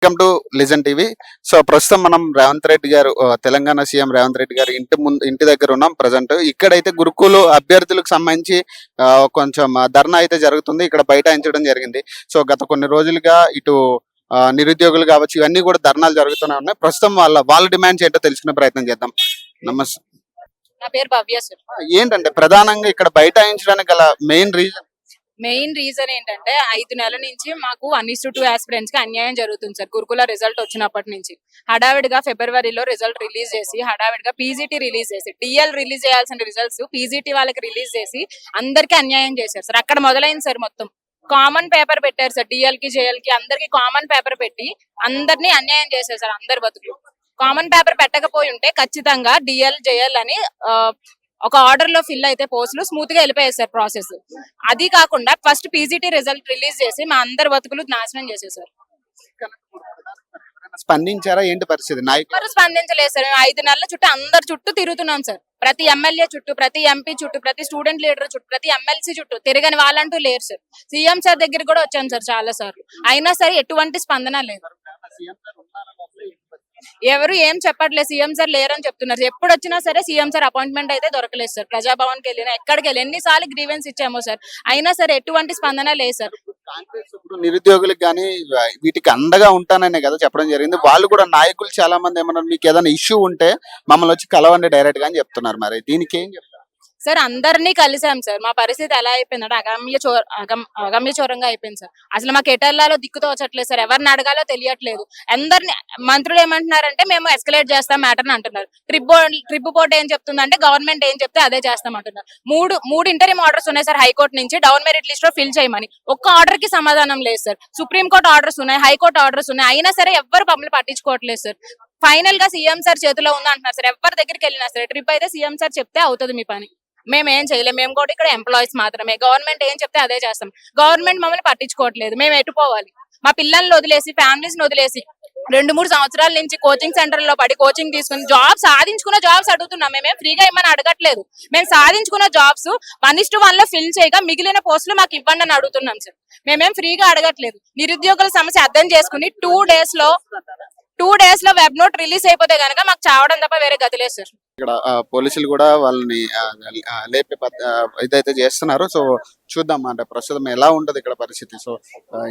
Welcome to listen TV. So ప్రస్తుతం మనం రేవంత్ రెడ్డి గారు తెలంగాణ సీఎం రేవంత్ రెడ్డి గారు ఇంటి దగ్గర ఉన్నాం ప్రజెంట్. ఇక్కడైతే గురుకులు అభ్యర్థులకు సంబంధించి కొంచెం ధర్నా అయితే జరుగుతుంది. ఇక్కడ బైఠాయించడం జరిగింది. సో గత కొన్ని రోజులుగా ఇటు నిరుద్యోగులు కావచ్చు, ఇవన్నీ కూడా ధర్నాలు జరుగుతూనే ఉన్నాయి. ప్రస్తుతం వాళ్ళ డిమాండ్స్ ఏంటో తెలుసుకునే ప్రయత్నం చేద్దాం. నమస్తే. నా పేరు భవ్య సార్. ఏంటంటే ప్రధానంగా ఇక్కడ బైఠాయించడానికి గల మెయిన్ రీజన్ ఏంటంటే 5 నెలల నుంచి మాకు అన్ఇన్స్టిట్యూట్ ఆస్పిరెంట్స్ కి అన్యాయం జరుగుతుంది సార్. గురుకుల రిజల్ట్ వచ్చినప్పటి నుంచి హడావిడిగా ఫిబ్రవరిలో రిజల్ట్ రిలీజ్ చేసి హడావిడిగా పీజీటీ రిలీజ్ చేసి డిఎల్ రిలీజ్ చేయాల్సిన రిజల్ట్స్ పీజీటీ వాళ్ళకి రిలీజ్ చేసి అందరికి అన్యాయం చేశారు సార్. అక్కడ మొదలైంది సార్. మొత్తం కామన్ పేపర్ పెట్టారు సార్. డిఎల్ కి జేఎల్ కి అందరికి కామన్ పేపర్ పెట్టి అందరినీ అన్యాయం చేశారు సార్. అందరి బతుకులు కామన్ పేపర్ పెట్టకపోయి ఉంటే ఖచ్చితంగా డిఎల్ జేఎల్ అని ఒక ఆర్డర్ లో ఫిల్ అయితే పోస్టులు స్మూత్ గా వెళ్ళిపోయాయి సార్ ప్రాసెస్. అది కాకుండా ఫస్ట్ పీజీటీ రిజల్ట్ రిలీజ్ చేసి మా అందరి బతుకులు నాశనం చేసేసారు. స్పందించారా? ఏంటి పరిస్థితి? ఎవరు స్పందించలేదు సార్. మేము 5 నెలల చుట్టూ అందరి చుట్టూ తిరుగుతున్నాం సార్. ప్రతి ఎమ్మెల్యే చుట్టూ, ప్రతి ఎంపీ చుట్టూ, ప్రతి స్టూడెంట్ లీడర్ చుట్టూ, ప్రతి ఎమ్మెల్సీ చుట్టూ తిరగని వాళ్ళంటూ లేరు సార్. సీఎం సార్ దగ్గర కూడా వచ్చాం సార్ చాలా సార్లు. అయినా సరే ఎటువంటి స్పందన లేదు. ఎవరు ఏం చెప్పట్లేదు. సీఎం సార్ లేరని చెప్తున్నారు. ఎప్పుడు వచ్చినా సరే సీఎం సార్ అపాయింట్మెంట్ అయితే దొరకలేదు సార్. ప్రజాభవన్ కి వెళ్ళినా ఎక్కడికి వెళ్ళి ఎన్నిసార్లు గ్రీవెన్స్ ఇచ్చామో సార్. అయినా సరే ఎటువంటి స్పందన లేదు సార్. కాంగ్రెస్ ఇప్పుడు నిరుద్యోగులకు కానీ వీటికి అండగా ఉంటాననే కదా చెప్పడం జరిగింది. వాళ్ళు కూడా నాయకులు చాలా మంది ఏమన్నారు, మీకు ఏదైనా ఇష్యూ ఉంటే మమ్మల్ని వచ్చి కలవండి డైరెక్ట్ గా అని చెప్తున్నారు. మరి దీనికి ఏం చెప్తారు సార్? అందరినీ కలిసాం సార్. మా పరిస్థితి ఎలా అయిపోయిందంటే అగమ్య చోరంగా అయిపోయింది సార్. అసలు మాకు ఎటెల్లాలో దిక్కుతో వచ్చట్లేదు సార్. ఎవరిని అడగాలో తెలియట్లేదు. అందరిని మంత్రులు ఏమంటున్నారంటే మేము ఎస్కలేట్ చేస్తాం మ్యాటర్ అని అంటున్నారు. ట్రిప్ బోర్డు ఏం చెప్తుందంటే గవర్నమెంట్ ఏం చెప్తే అదే చేస్తాం అంటున్నారు. మూడు ఇంటరిమ్ ఆర్డర్స్ ఉన్నాయి సార్ హైకోర్టు నుంచి, డౌన్ మెరిట్ లిస్ట్ లో ఫిల్ చేయమని. ఒక్క ఆర్డర్ కి సమాధానం లేదు సార్. సుప్రీంకోర్టు ఆర్డర్స్ ఉన్నాయి, హైకోర్టు ఆర్డర్స్ ఉన్నాయి. అయినా సరే ఎవ్వరు మమ్మల్ని పట్టించుకోవట్లేదు సార్. ఫైనల్ గా సీఎం సార్ చేతిలో ఉంది అంటున్నారు సార్. ఎవరి దగ్గరికి వెళ్ళినా సరే ట్రిప్ అయితే సీఎం సార్ చెప్తే అవుతుంది మీ పని, మేమేం చేయలేము, మేము కూడా ఇక్కడ ఎంప్లాయీస్ మాత్రమే, గవర్నమెంట్ ఏం చెప్తే అదే చేస్తాం. గవర్నమెంట్ మమ్మల్ని పట్టించుకోవట్లేదు. మేము ఎటుపోవాలి? మా పిల్లల్ని వదిలేసి, ఫ్యామిలీస్ ని వదిలేసి 2-3 సంవత్సరాల నుంచి కోచింగ్ సెంటర్ లో పడి కోచింగ్ తీసుకుని సాధించుకున్న జాబ్స్ అడుగుతున్నాం. మేమేం ఫ్రీగా ఇమ్మని అడగట్లేదు. మేము సాధించుకున్న జాబ్స్ 1:1 లో ఫిల్ చేయగా మిగిలిన పోస్టులు మాకు ఇవ్వండి అని అడుగుతున్నాం సార్. మేమేం ఫ్రీగా అడగట్లేదు. నిరుద్యోగుల సమస్య అర్థం చేసుకుని 2 డేస్ లో వెబ్ నోట్ రిలీజ్ అయిపోతే గనక మాకు చావడం తప్ప వేరే గతి లేదు సార్. ఇక్కడ పోలీసులు కూడా వాళ్ళని లేపే ఇదైతే చేస్తున్నారు. సో చూద్దాం అంటే ప్రస్తుతం ఎలా ఉంటది ఇక్కడ పరిస్థితి. సో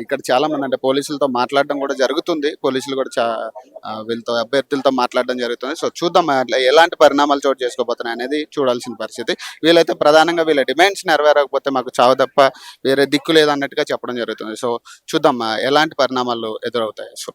ఇక్కడ చాలా మంది అంటే పోలీసులతో మాట్లాడడం కూడా జరుగుతుంది. పోలీసులు కూడా వీళ్ళతో అభ్యర్థులతో మాట్లాడడం జరుగుతుంది. సో చూద్దాం ఎలాంటి పరిణామాలు చోటు చేసుకోబోతున్నాయి అనేది చూడాల్సిన పరిస్థితి. వీళ్ళైతే ప్రధానంగా వీళ్ళ డిమాండ్స్ నెరవేరకపోతే మాకు చావు తప్ప వేరే దిక్కు లేదన్నట్టుగా చెప్పడం జరుగుతుంది. సో చూద్దాం ఎలాంటి పరిణామాలు ఎదురవుతాయి. సో